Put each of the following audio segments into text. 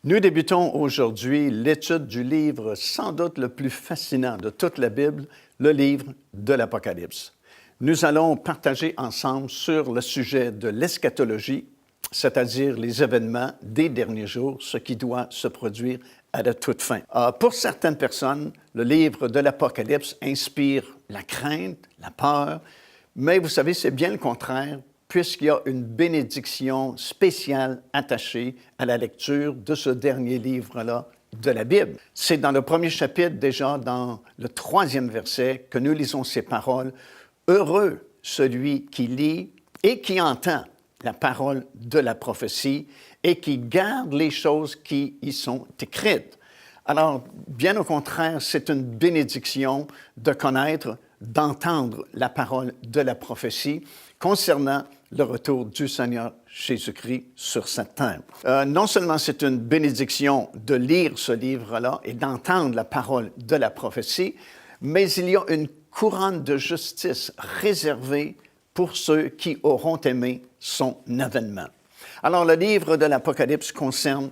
Nous débutons aujourd'hui l'étude du livre sans doute le plus fascinant de toute la Bible, le livre de l'Apocalypse. Nous allons partager ensemble sur le sujet de l'eschatologie, c'est-à-dire les événements des derniers jours, ce qui doit se produire à la toute fin. Pour certaines personnes, le livre de l'Apocalypse inspire la crainte, la peur, mais vous savez, c'est bien le contraire, puisqu'il y a une bénédiction spéciale attachée à la lecture de ce dernier livre-là de la Bible. C'est dans le premier chapitre, déjà dans le 3e verset, que nous lisons ces paroles. « Heureux celui qui lit et qui entend la parole de la prophétie et qui garde les choses qui y sont écrites. » Alors, bien au contraire, c'est une bénédiction de connaître, d'entendre la parole de la prophétie concernant le retour du Seigneur Jésus-Christ sur cette terre. Non seulement c'est une bénédiction de lire ce livre-là et d'entendre la parole de la prophétie, mais il y a une couronne de justice réservée pour ceux qui auront aimé son avènement. Alors, le livre de l'Apocalypse concerne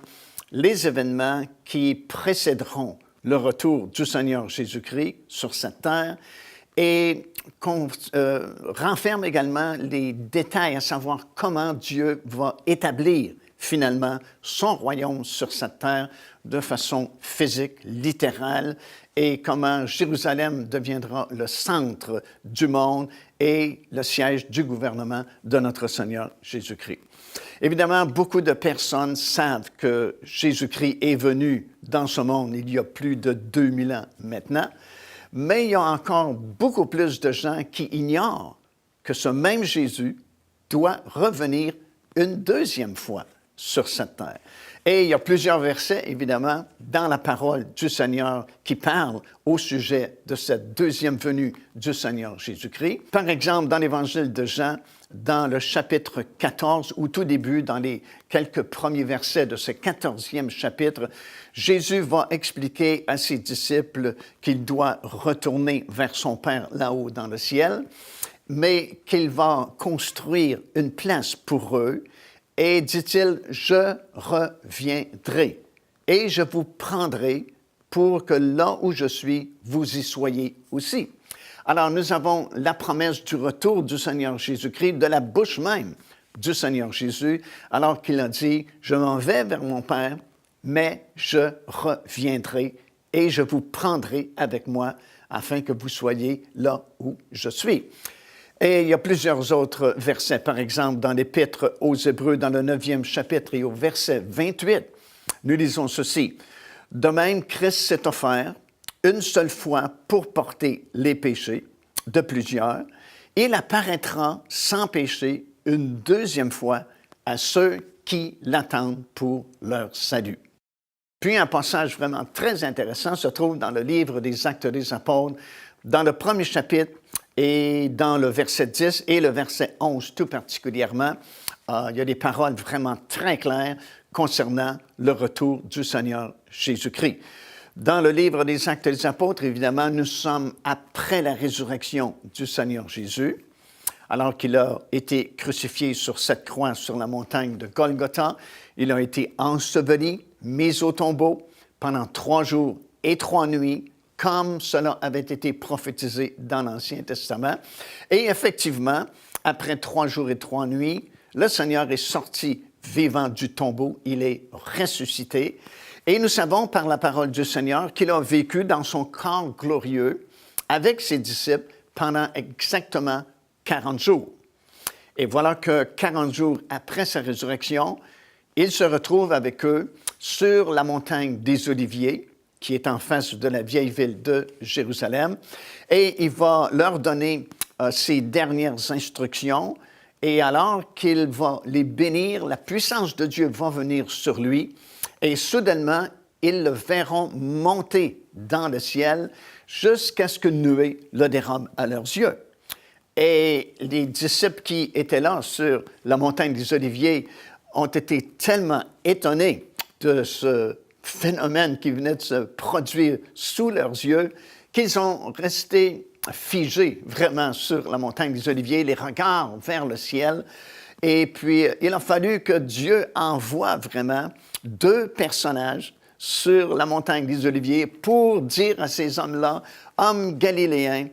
les événements qui précéderont le retour du Seigneur Jésus-Christ sur cette terre et renferme également les détails, à savoir comment Dieu va établir finalement son royaume sur cette terre de façon physique, littérale, et comment Jérusalem deviendra le centre du monde et le siège du gouvernement de notre Seigneur Jésus-Christ. Évidemment, beaucoup de personnes savent que Jésus-Christ est venu dans ce monde il y a plus de 2000 ans maintenant, mais il y a encore beaucoup plus de gens qui ignorent que ce même Jésus doit revenir une deuxième fois sur cette terre. Et il y a plusieurs versets, évidemment, dans la parole du Seigneur qui parlent au sujet de cette deuxième venue du Seigneur Jésus-Christ. Par exemple, dans l'Évangile de Jean, dans le chapitre 14, au tout début, dans les quelques premiers versets de ce 14e chapitre, Jésus va expliquer à ses disciples qu'il doit retourner vers son Père là-haut dans le ciel, mais qu'il va construire une place pour eux. Et dit-il, « Je reviendrai et je vous prendrai pour que là où je suis, vous y soyez aussi. » Alors, nous avons la promesse du retour du Seigneur Jésus-Christ de la bouche même du Seigneur Jésus, alors qu'il a dit, « Je m'en vais vers mon Père, mais je reviendrai et je vous prendrai avec moi afin que vous soyez là où je suis. » Et il y a plusieurs autres versets, par exemple, dans l'Épître aux Hébreux, dans le 9e chapitre et au verset 28, nous lisons ceci. « De même, Christ s'est offert une seule fois pour porter les péchés de plusieurs. Il apparaîtra sans péché une deuxième fois à ceux qui l'attendent pour leur salut. » Puis un passage vraiment très intéressant se trouve dans le livre des Actes des Apôtres, dans le premier chapitre, et dans le verset 10 et le verset 11 tout particulièrement, il y a des paroles vraiment très claires concernant le retour du Seigneur Jésus-Christ. Dans le livre des Actes des Apôtres, évidemment, nous sommes après la résurrection du Seigneur Jésus, alors qu'il a été crucifié sur cette croix sur la montagne de Golgotha. Il a été enseveli, mis au tombeau pendant 3 jours et 3 nuits, comme cela avait été prophétisé dans l'Ancien Testament. Et effectivement, après 3 jours et 3 nuits, le Seigneur est sorti vivant du tombeau, il est ressuscité. Et nous savons par la parole du Seigneur qu'il a vécu dans son corps glorieux avec ses disciples pendant exactement 40 jours. Et voilà que 40 jours après sa résurrection, il se retrouve avec eux sur la montagne des Oliviers, qui est en face de la vieille ville de Jérusalem, et il va leur donner ses dernières instructions, et alors qu'il va les bénir, la puissance de Dieu va venir sur lui, et soudainement, ils le verront monter dans le ciel jusqu'à ce que nuée le dérobe à leurs yeux. Et les disciples qui étaient là sur la montagne des Oliviers ont été tellement étonnés de ce phénomène qui venait de se produire sous leurs yeux, qu'ils ont resté figés vraiment sur la montagne des Oliviers, les regards vers le ciel. Et puis, il a fallu que Dieu envoie vraiment 2 personnages sur la montagne des Oliviers pour dire à ces hommes-là, « Hommes galiléens,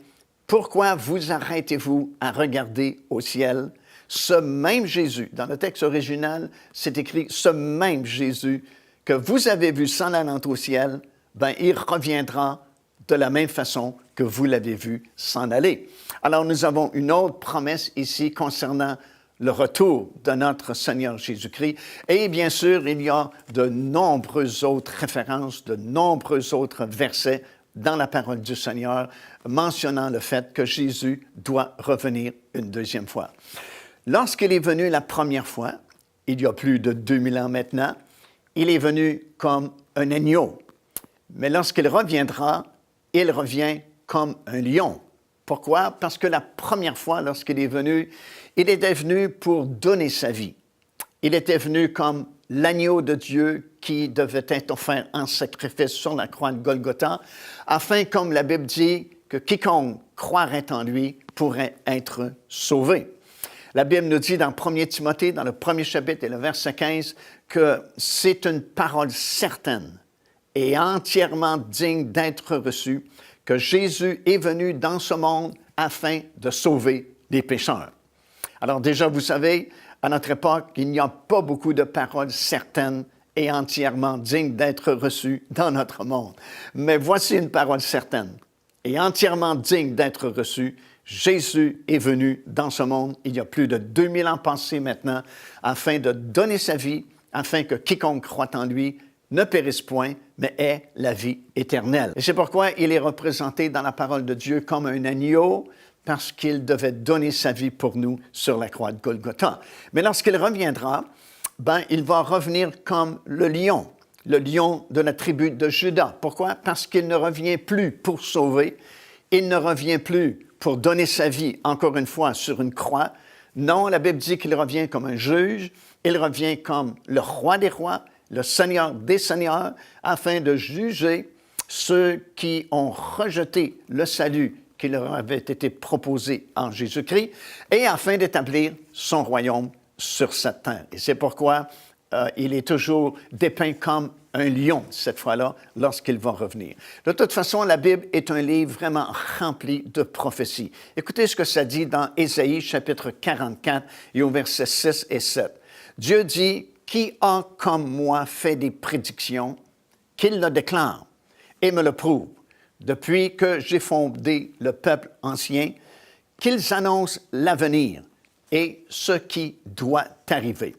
pourquoi vous arrêtez-vous à regarder au ciel? Ce même Jésus, dans le texte original, c'est écrit, ce même Jésus que vous avez vu s'en allant au ciel, ben, il reviendra de la même façon que vous l'avez vu s'en aller. » Alors, nous avons une autre promesse ici concernant le retour de notre Seigneur Jésus-Christ. Et bien sûr, il y a de nombreuses autres références, de nombreux autres versets dans la parole du Seigneur mentionnant le fait que Jésus doit revenir une deuxième fois. Lorsqu'il est venu la première fois, il y a plus de 2000 ans maintenant, il est venu comme un agneau. Mais lorsqu'il reviendra, il revient comme un lion. Pourquoi? Parce que la première fois, lorsqu'il est venu, il était venu pour donner sa vie. Il était venu comme l'agneau de Dieu qui devait être offert en sacrifice sur la croix de Golgotha, afin, comme la Bible dit, que quiconque croirait en lui pourrait être sauvé. La Bible nous dit dans 1 Timothée, dans le 1er chapitre et le verset 15, que c'est une parole certaine et entièrement digne d'être reçue, que Jésus est venu dans ce monde afin de sauver les pécheurs. Alors déjà, vous savez, à notre époque, il n'y a pas beaucoup de paroles certaines et entièrement dignes d'être reçues dans notre monde. Mais voici une parole certaine et entièrement digne d'être reçue. Jésus est venu dans ce monde il y a plus de 2000 ans passés maintenant, afin de donner sa vie, afin que quiconque croit en lui ne périsse point, mais ait la vie éternelle. Et c'est pourquoi il est représenté dans la parole de Dieu comme un agneau, parce qu'il devait donner sa vie pour nous sur la croix de Golgotha. Mais lorsqu'il reviendra, ben, il va revenir comme le lion de la tribu de Juda. Pourquoi? Parce qu'il ne revient plus pour sauver, il ne revient plus pour donner sa vie, encore une fois, sur une croix. Non, la Bible dit qu'il revient comme un juge, il revient comme le roi des rois, le Seigneur des seigneurs, afin de juger ceux qui ont rejeté le salut qui leur avait été proposé en Jésus-Christ, et afin d'établir son royaume sur cette terre. Et c'est pourquoi il est toujours dépeint comme un lion, cette fois-là, lorsqu'il va revenir. De toute façon, la Bible est un livre vraiment rempli de prophéties. Écoutez ce que ça dit dans Ésaïe, chapitre 44, et au verset 6 et 7. Dieu dit, « Qui a comme moi fait des prédictions, qu'il le déclare et me le prouve, depuis que j'ai fondé le peuple ancien, qu'ils annoncent l'avenir et ce qui doit arriver. »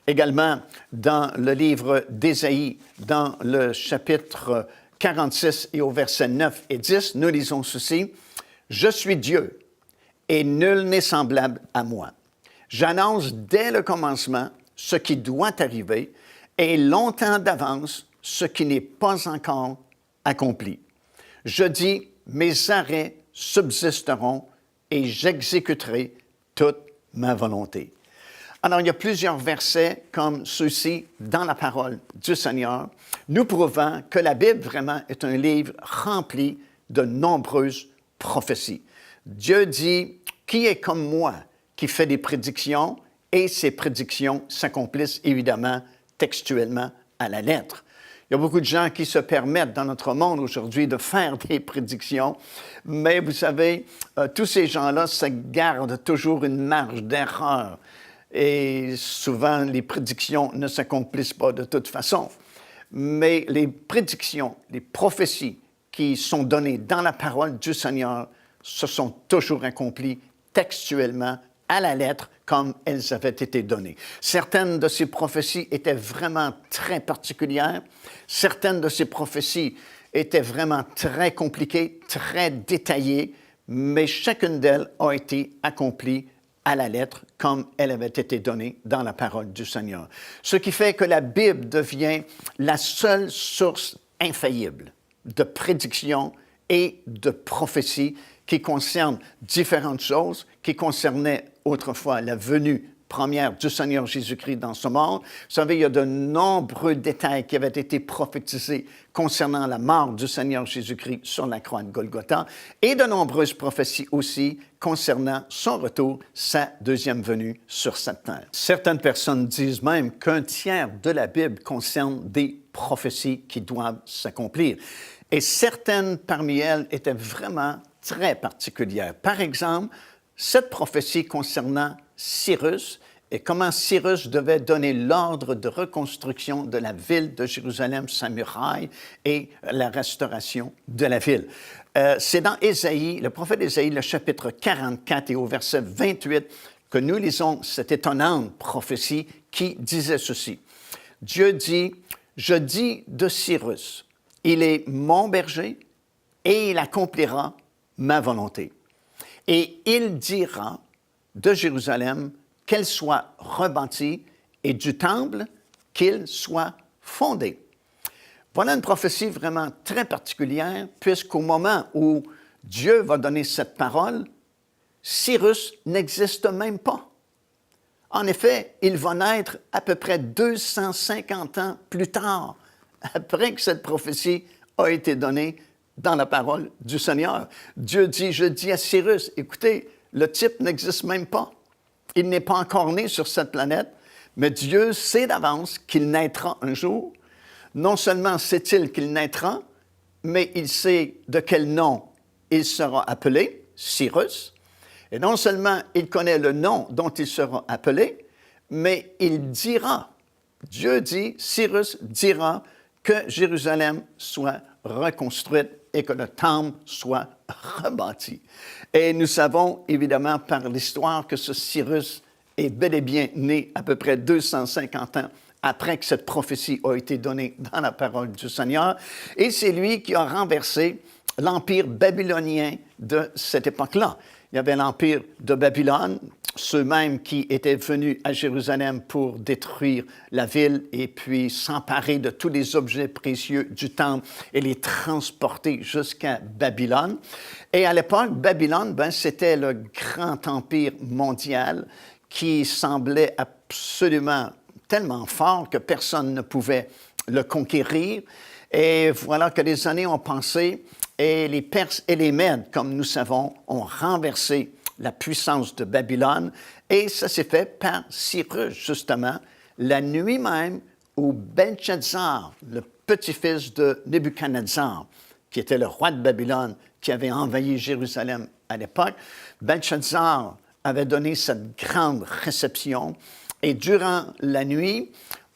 Également, dans le livre d'Ésaïe, dans le chapitre 46 et au verset 9 et 10, nous lisons ceci. « Je suis Dieu, et nul n'est semblable à moi. J'annonce dès le commencement ce qui doit arriver, et longtemps d'avance ce qui n'est pas encore accompli. Je dis, mes arrêts subsisteront et j'exécuterai toute ma volonté. » Alors, il y a plusieurs versets comme ceux-ci dans la parole du Seigneur, nous prouvant que la Bible vraiment est un livre rempli de nombreuses prophéties. Dieu dit, qui est comme moi qui fait des prédictions, et ces prédictions s'accomplissent évidemment textuellement à la lettre. Il y a beaucoup de gens qui se permettent dans notre monde aujourd'hui de faire des prédictions, mais vous savez, tous ces gens-là se gardent toujours une marge d'erreur. Et souvent, les prédictions ne s'accomplissent pas de toute façon. Mais les prédictions, les prophéties qui sont données dans la parole du Seigneur se sont toujours accomplies textuellement à la lettre comme elles avaient été données. Certaines de ces prophéties étaient vraiment très particulières. Certaines de ces prophéties étaient vraiment très compliquées, très détaillées, mais chacune d'elles a été accomplie à la lettre comme elle avait été donnée dans la parole du Seigneur. Ce qui fait que la Bible devient la seule source infaillible de prédictions et de prophéties qui concernent différentes choses, qui concernaient autrefois la venue première du Seigneur Jésus-Christ dans ce monde. Vous savez, il y a de nombreux détails qui avaient été prophétisés concernant la mort du Seigneur Jésus-Christ sur la croix de Golgotha et de nombreuses prophéties aussi concernant son retour, sa deuxième venue sur cette terre. Certaines personnes disent même qu'un tiers de la Bible concerne des prophéties qui doivent s'accomplir. Et certaines parmi elles étaient vraiment très particulières. Par exemple, cette prophétie concernant Cyrus et comment Cyrus devait donner l'ordre de reconstruction de la ville de Jérusalem, sa muraille et la restauration de la ville. C'est dans Ésaïe, le prophète Ésaïe, le chapitre 44 et au verset 28, que nous lisons cette étonnante prophétie qui disait ceci. Dieu dit, « Je dis de Cyrus, il est mon berger et il accomplira ma volonté. Et il dira de Jérusalem qu'elle soit rebâtie et du temple qu'il soit fondé. » Voilà une prophétie vraiment très particulière, puisqu'au moment où Dieu va donner cette parole, Cyrus n'existe même pas. En effet, il va naître à peu près 250 ans plus tard, après que cette prophétie a été donnée dans la parole du Seigneur. Dieu dit, je dis à Cyrus, écoutez, le type n'existe même pas. Il n'est pas encore né sur cette planète, mais Dieu sait d'avance qu'il naîtra un jour. Non seulement sait-il qu'il naîtra, mais il sait de quel nom il sera appelé, Cyrus. Et non seulement il connaît le nom dont il sera appelé, mais il dira, Dieu dit, Cyrus dira que Jérusalem soit reconstruite et que le temple soit rebâti. Et nous savons évidemment par l'histoire que ce Cyrus est bel et bien né à peu près 250 ans après que cette prophétie a été donnée dans la parole du Seigneur. Et c'est lui qui a renversé l'empire babylonien de cette époque-là. Il y avait l'empire de Babylone, ceux-mêmes qui étaient venus à Jérusalem pour détruire la ville et puis s'emparer de tous les objets précieux du temple et les transporter jusqu'à Babylone. Et à l'époque, Babylone, c'était le grand empire mondial qui semblait absolument tellement fort que personne ne pouvait le conquérir. Et voilà que les années ont passé et les Perses et les Mèdes, comme nous savons, ont renversé la puissance de Babylone. Et ça s'est fait par Cyrus, justement, la nuit même où Belshazzar, le petit-fils de Nebuchadnezzar, qui était le roi de Babylone, qui avait envahi Jérusalem à l'époque, Belshazzar avait donné cette grande réception. Et durant la nuit,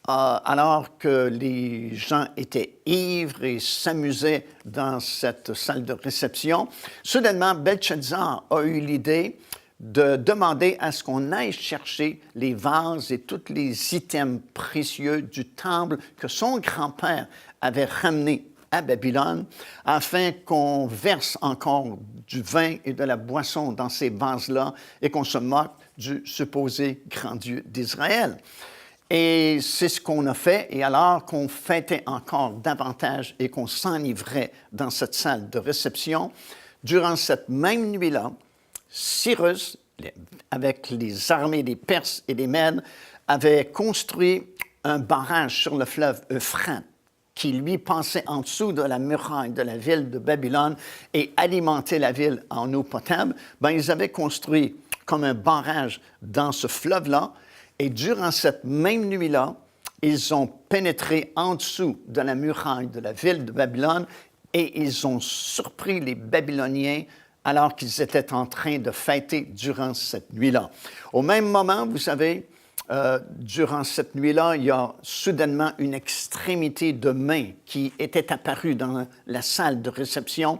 alors que les gens étaient ivres et s'amusaient dans cette salle de réception, soudainement, Belshazzar a eu l'idée de demander à ce qu'on aille chercher les vases et tous les items précieux du temple que son grand-père avait ramenés à Babylone, afin qu'on verse encore du vin et de la boisson dans ces vases-là et qu'on se moque du supposé grand Dieu d'Israël. Et c'est ce qu'on a fait, et alors qu'on fêtait encore davantage et qu'on s'enivrait dans cette salle de réception, durant cette même nuit-là, Cyrus, avec les armées des Perses et des Mèdes, avait construit un barrage sur le fleuve Euphrate qui lui passait en dessous de la muraille de la ville de Babylone et alimentait la ville en eau potable. Ils avaient construit comme un barrage dans ce fleuve-là. Et durant cette même nuit-là, ils ont pénétré en dessous de la muraille de la ville de Babylone et ils ont surpris les Babyloniens alors qu'ils étaient en train de fêter durant cette nuit-là. Au même moment, vous savez, durant cette nuit-là, il y a soudainement une extrémité de main qui était apparue dans la salle de réception.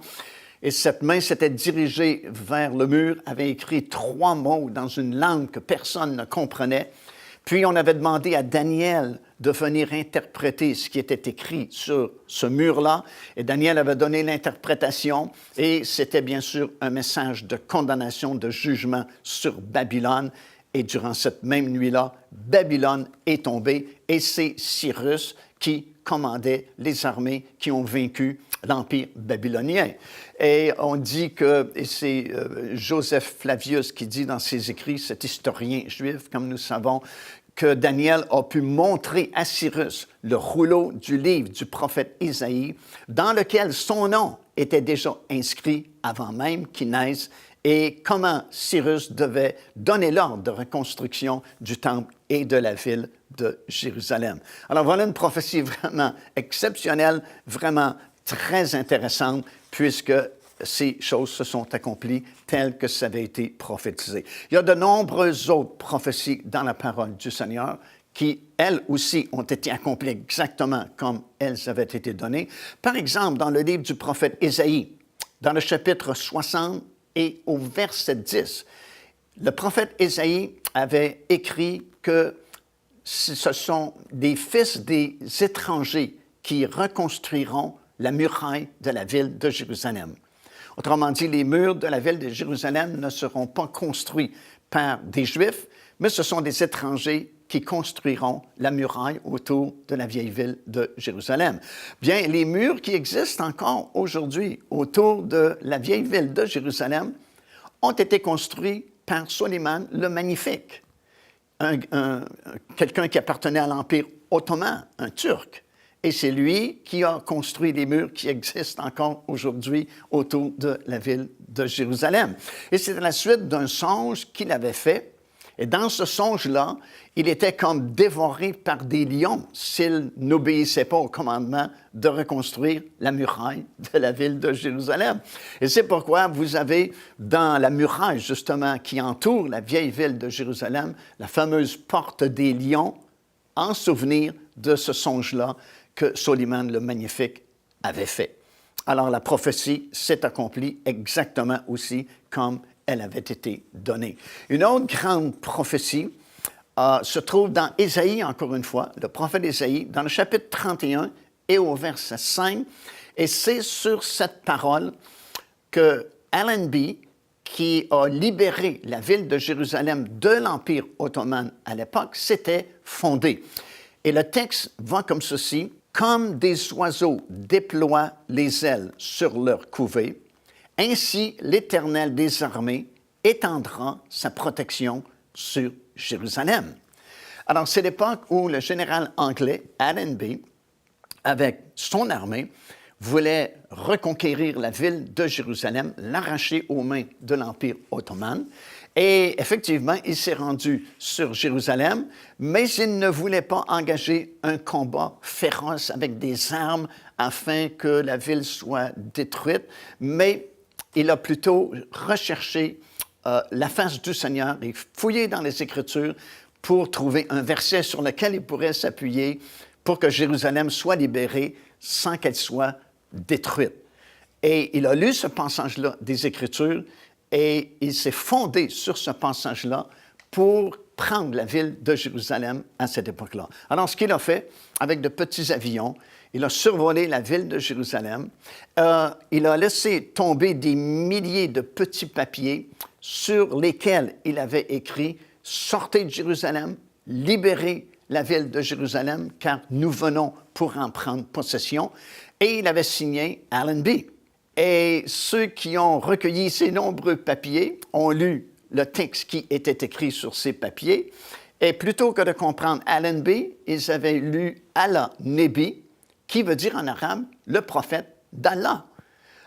Et cette main s'était dirigée vers le mur, avait écrit 3 mots dans une langue que personne ne comprenait. Puis on avait demandé à Daniel de venir interpréter ce qui était écrit sur ce mur-là. Et Daniel avait donné l'interprétation. Et c'était bien sûr un message de condamnation, de jugement sur Babylone. Et durant cette même nuit-là, Babylone est tombée et c'est Cyrus qui commandait les armées qui ont vaincu l'Empire babylonien. Et on dit que, et c'est Joseph Flavius qui dit dans ses écrits, cet historien juif, comme nous savons, que Daniel a pu montrer à Cyrus le rouleau du livre du prophète Isaïe, dans lequel son nom était déjà inscrit avant même qu'il naisse, et comment Cyrus devait donner l'ordre de reconstruction du temple et de la ville de Jérusalem. Alors voilà une prophétie vraiment exceptionnelle, vraiment très intéressante, puisque ces choses se sont accomplies telles que ça avait été prophétisé. Il y a de nombreuses autres prophéties dans la parole du Seigneur qui, elles aussi, ont été accomplies exactement comme elles avaient été données. Par exemple, dans le livre du prophète Ésaïe, dans le chapitre 60 et au verset 10, le prophète Ésaïe avait écrit que ce sont des fils des étrangers qui reconstruiront la muraille de la ville de Jérusalem. Autrement dit, les murs de la ville de Jérusalem ne seront pas construits par des Juifs, mais ce sont des étrangers qui construiront la muraille autour de la vieille ville de Jérusalem. Bien, les murs qui existent encore aujourd'hui autour de la vieille ville de Jérusalem ont été construits par Soliman le Magnifique, quelqu'un qui appartenait à l'Empire ottoman, un Turc. Et c'est lui qui a construit les murs qui existent encore aujourd'hui autour de la ville de Jérusalem. Et c'est à la suite d'un songe qu'il avait fait. Et dans ce songe-là, il était comme dévoré par des lions s'il n'obéissait pas au commandement de reconstruire la muraille de la ville de Jérusalem. Et c'est pourquoi vous avez dans la muraille, justement, qui entoure la vieille ville de Jérusalem, la fameuse porte des lions, en souvenir de ce songe-là que Soliman le Magnifique avait fait. Alors la prophétie s'est accomplie exactement aussi comme elle avait été donnée. Une autre grande prophétie se trouve dans Ésaïe, encore une fois, le prophète Ésaïe, dans le chapitre 31 et au verset 5. Et c'est sur cette parole que Allenby, qui a libéré la ville de Jérusalem de l'Empire ottoman à l'époque, s'était fondé. Et le texte va comme ceci: « Comme des oiseaux déploient les ailes sur leur couvée, ainsi l'Éternel des armées étendra sa protection sur Jérusalem. » Alors, c'est l'époque où le général anglais Allenby, avec son armée, voulait reconquérir la ville de Jérusalem, l'arracher aux mains de l'Empire ottoman. Et effectivement, il s'est rendu sur Jérusalem, mais il ne voulait pas engager un combat féroce avec des armes afin que la ville soit détruite, mais il a plutôt recherché la face du Seigneur et fouillé dans les Écritures pour trouver un verset sur lequel il pourrait s'appuyer pour que Jérusalem soit libérée sans qu'elle soit détruite. Et il a lu ce passage-là des Écritures et il s'est fondé sur ce passage-là pour prendre la ville de Jérusalem à cette époque-là. Alors, ce qu'il a fait, avec de petits avions, il a survolé la ville de Jérusalem. Il a laissé tomber des milliers de petits papiers sur lesquels il avait écrit « Sortez de Jérusalem, libérez la ville de Jérusalem, car nous venons pour en prendre possession. » Et il avait signé Allenby. Et ceux qui ont recueilli ces nombreux papiers ont lu le texte qui était écrit sur ces papiers. Et plutôt que de comprendre Allenby, ils avaient lu Allah Nebi, qui veut dire en arabe le prophète d'Allah.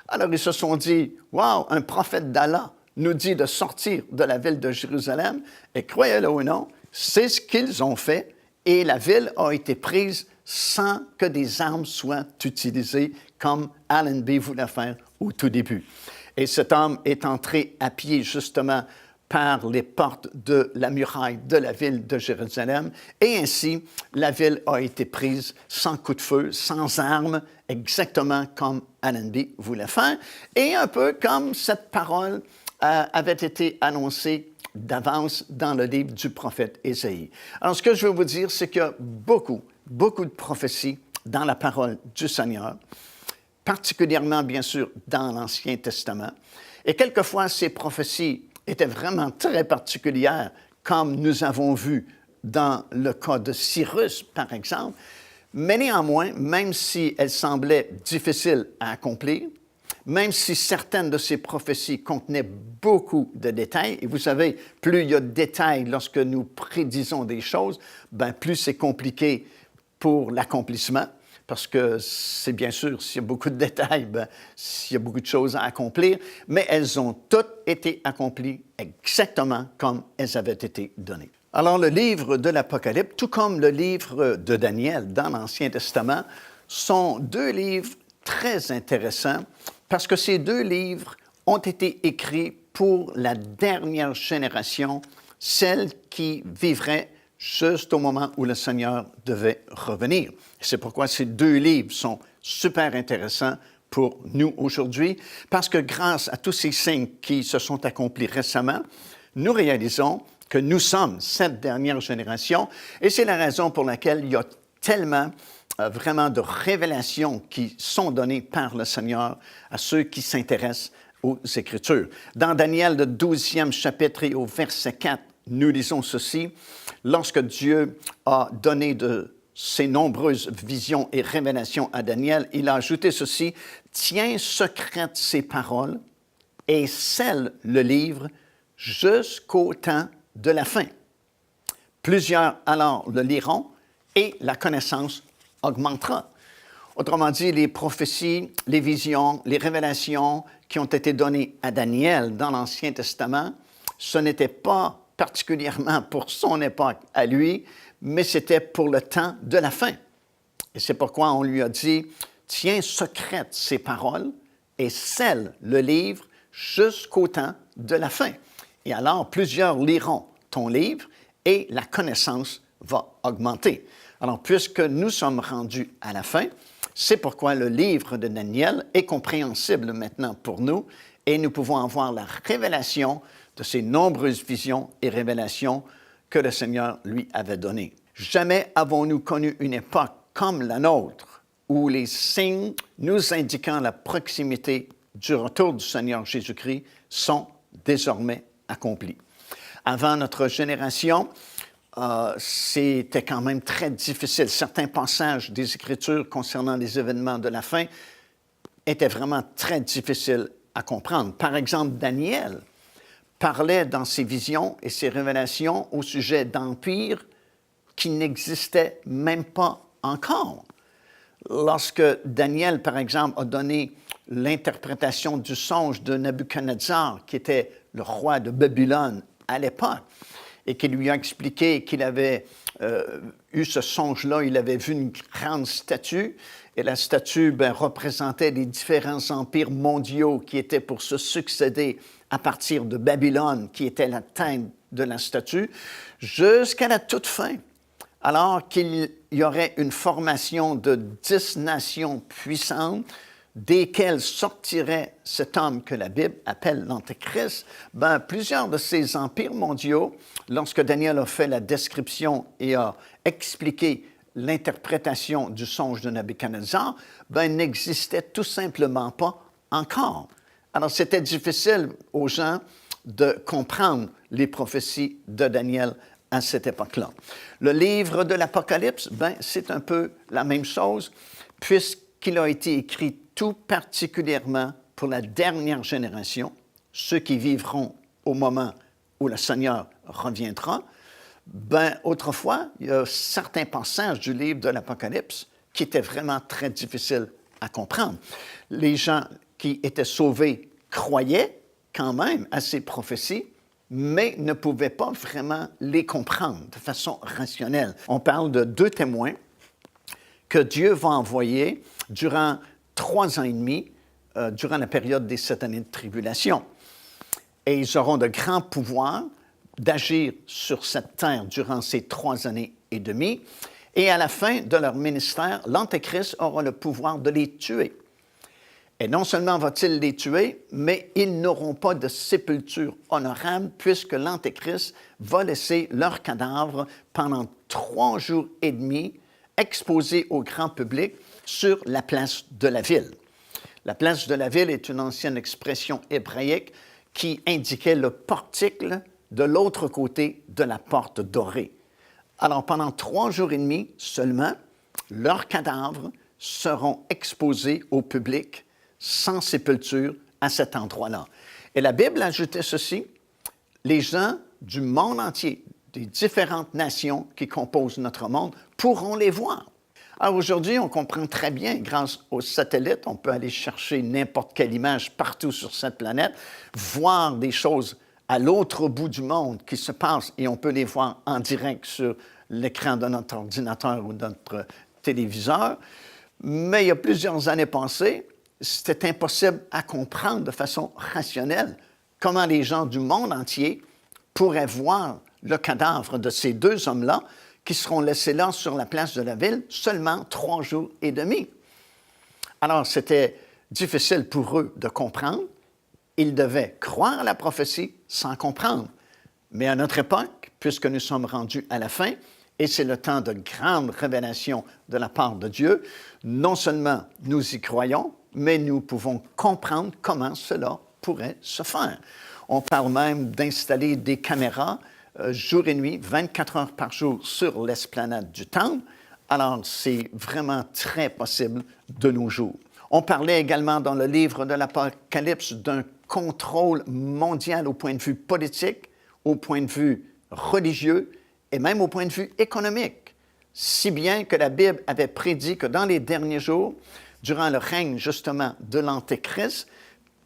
Alors ils se sont dit, « Wow, un prophète d'Allah nous dit de sortir de la ville de Jérusalem. » Et croyez-le ou non, c'est ce qu'ils ont fait. Et la ville a été prise sans que des armes soient utilisées, comme Allenby voulait faire au tout début. Et cet homme est entré à pied, justement, par les portes de la muraille de la ville de Jérusalem. Et ainsi, la ville a été prise sans coup de feu, sans armes, exactement comme Allenby voulait faire. Et un peu comme cette parole avait été annoncée d'avance dans le livre du prophète Ésaïe. Alors, ce que je veux vous dire, c'est qu'il y a beaucoup de prophéties dans la parole du Seigneur, particulièrement, bien sûr, dans l'Ancien Testament. Et quelquefois, ces prophéties étaient vraiment très particulières, comme nous avons vu dans le cas de Cyrus, par exemple, mais néanmoins, même si elles semblaient difficiles à accomplir, même si certaines de ces prophéties contenaient beaucoup de détails, et vous savez, plus il y a de détails lorsque nous prédisons des choses, bien, plus c'est compliqué pour l'accomplissement, parce que c'est bien sûr, s'il y a beaucoup de détails, bien, s'il y a beaucoup de choses à accomplir, mais elles ont toutes été accomplies exactement comme elles avaient été données. Alors, le livre de l'Apocalypse, tout comme le livre de Daniel dans l'Ancien Testament, sont deux livres très intéressants parce que ces deux livres ont été écrits pour la dernière génération, celle qui vivrait juste au moment où le Seigneur devait revenir. C'est pourquoi ces deux livres sont super intéressants pour nous aujourd'hui, parce que grâce à tous ces signes qui se sont accomplis récemment, nous réalisons que nous sommes cette dernière génération, et c'est la raison pour laquelle il y a tellement vraiment de révélations qui sont données par le Seigneur à ceux qui s'intéressent aux Écritures. Dans Daniel, le 12e chapitre et au verset 4, nous lisons ceci. Lorsque Dieu a donné de ses nombreuses visions et révélations à Daniel, il a ajouté ceci: « Tiens secrètes ces paroles et scelle le livre jusqu'au temps de la fin. Plusieurs alors le liront et la connaissance augmentera. » Autrement dit, les prophéties, les visions, les révélations qui ont été données à Daniel dans l'Ancien Testament, ce n'était pas particulièrement pour son époque à lui, mais c'était pour le temps de la fin. Et c'est pourquoi on lui a dit: « Tiens secrètes ces paroles et scelle le livre jusqu'au temps de la fin. » Et alors, plusieurs liront ton livre et la connaissance va augmenter. Alors, puisque nous sommes rendus à la fin, c'est pourquoi le livre de Daniel est compréhensible maintenant pour nous et nous pouvons avoir la révélation de ces nombreuses visions et révélations que le Seigneur lui avait données. Jamais avons-nous connu une époque comme la nôtre où les signes nous indiquant la proximité du retour du Seigneur Jésus-Christ sont désormais accomplis. Avant notre génération, c'était quand même très difficile. Certains passages des Écritures concernant les événements de la fin étaient vraiment très difficiles à comprendre. Par exemple, Daniel parlait dans ses visions et ses révélations au sujet d'empires qui n'existaient même pas encore. Lorsque Daniel, par exemple, a donné l'interprétation du songe de Nabuchodonosor, qui était le roi de Babylone à l'époque, et qui lui a expliqué qu'il avait eu ce songe-là, il avait vu une grande statue, et la statue représentait les différents empires mondiaux qui étaient pour se succéder à partir de Babylone, qui était la tête de la statue, jusqu'à la toute fin, alors qu'il y aurait une formation de 10 nations puissantes, desquelles sortirait cet homme que la Bible appelle l'Antéchrist. Plusieurs de ces empires mondiaux, lorsque Daniel a fait la description et a expliqué l'interprétation du songe de Nabuchodonosor, n'existaient tout simplement pas encore. Alors, c'était difficile aux gens de comprendre les prophéties de Daniel à cette époque-là. Le livre de l'Apocalypse, c'est un peu la même chose, puisqu'il a été écrit tout particulièrement pour la dernière génération, ceux qui vivront au moment où le Seigneur reviendra. Autrefois, il y a certains passages du livre de l'Apocalypse qui étaient vraiment très difficiles à comprendre. Les gens qui étaient sauvés croyaient quand même à ces prophéties, mais ne pouvaient pas vraiment les comprendre de façon rationnelle. On parle de 2 témoins que Dieu va envoyer durant 3 ans et demi, durant la période des 7 années de tribulation. Et ils auront de grands pouvoirs d'agir sur cette terre durant ces 3 années et demie. Et à la fin de leur ministère, l'Antéchrist aura le pouvoir de les tuer. Et non seulement va-t-il les tuer, mais ils n'auront pas de sépulture honorable puisque l'Antéchrist va laisser leurs cadavres pendant 3 jours et demi exposés au grand public sur la place de la ville. La place de la ville est une ancienne expression hébraïque qui indiquait le portique de l'autre côté de la porte dorée. Alors, pendant 3 jours et demi seulement, leurs cadavres seront exposés au public sans sépulture à cet endroit-là. Et la Bible ajoutait ceci, les gens du monde entier, des différentes nations qui composent notre monde, pourront les voir. Alors aujourd'hui, on comprend très bien, grâce aux satellites, on peut aller chercher n'importe quelle image partout sur cette planète, voir des choses à l'autre bout du monde qui se passent et on peut les voir en direct sur l'écran de notre ordinateur ou de notre téléviseur. Mais il y a plusieurs années passées, c'était impossible à comprendre de façon rationnelle comment les gens du monde entier pourraient voir le cadavre de ces 2 hommes-là qui seront laissés là sur la place de la ville seulement 3 jours et demi. Alors, c'était difficile pour eux de comprendre. Ils devaient croire à la prophétie sans comprendre. Mais à notre époque, puisque nous sommes rendus à la fin, et c'est le temps de grande révélation de la part de Dieu, non seulement nous y croyons, mais nous pouvons comprendre comment cela pourrait se faire. On parle même d'installer des caméras jour et nuit, 24 heures par jour sur l'esplanade du Temple. Alors, c'est vraiment très possible de nos jours. On parlait également dans le livre de l'Apocalypse d'un contrôle mondial au point de vue politique, au point de vue religieux et même au point de vue économique. Si bien que la Bible avait prédit que dans les derniers jours, durant le règne justement de l'Antéchrist,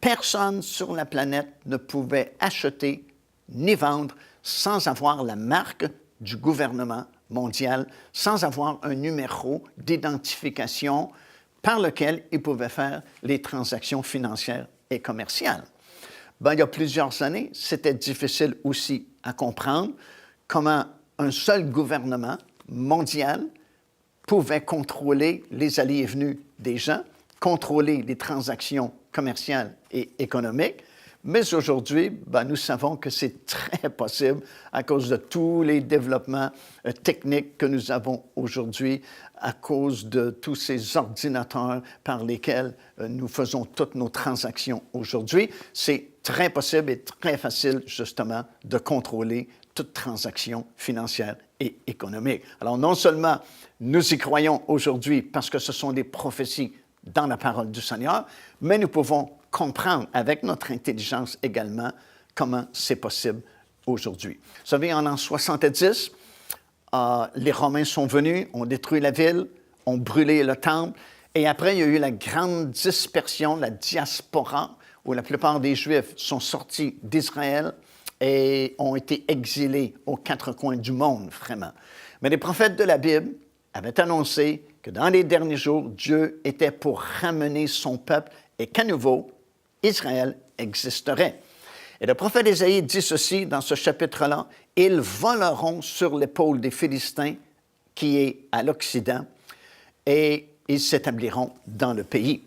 personne sur la planète ne pouvait acheter ni vendre sans avoir la marque du gouvernement mondial, sans avoir un numéro d'identification par lequel il pouvait faire les transactions financières et commerciales. Il y a plusieurs années, c'était difficile aussi à comprendre comment un seul gouvernement mondial pouvait contrôler les allées et venues des gens, contrôler les transactions commerciales et économiques. Mais aujourd'hui, nous savons que c'est très possible à cause de tous les développements techniques que nous avons aujourd'hui, à cause de tous ces ordinateurs par lesquels nous faisons toutes nos transactions aujourd'hui. C'est très possible et très facile, justement, de contrôler toute transaction financière et économique. Alors, non seulement nous y croyons aujourd'hui parce que ce sont des prophéties dans la parole du Seigneur, mais nous pouvons comprendre avec notre intelligence également comment c'est possible aujourd'hui. Vous savez, en l'an 70, les Romains sont venus, ont détruit la ville, ont brûlé le temple, et après, il y a eu la grande dispersion, la diaspora, où la plupart des Juifs sont sortis d'Israël et ont été exilés aux 4 coins du monde, vraiment. Mais les prophètes de la Bible avaient annoncé que dans les derniers jours, Dieu était pour ramener son peuple et qu'à nouveau, Israël existerait. Et le prophète Ésaïe dit ceci dans ce chapitre-là, « Ils voleront sur l'épaule des Philistins qui est à l'Occident et ils s'établiront dans le pays. »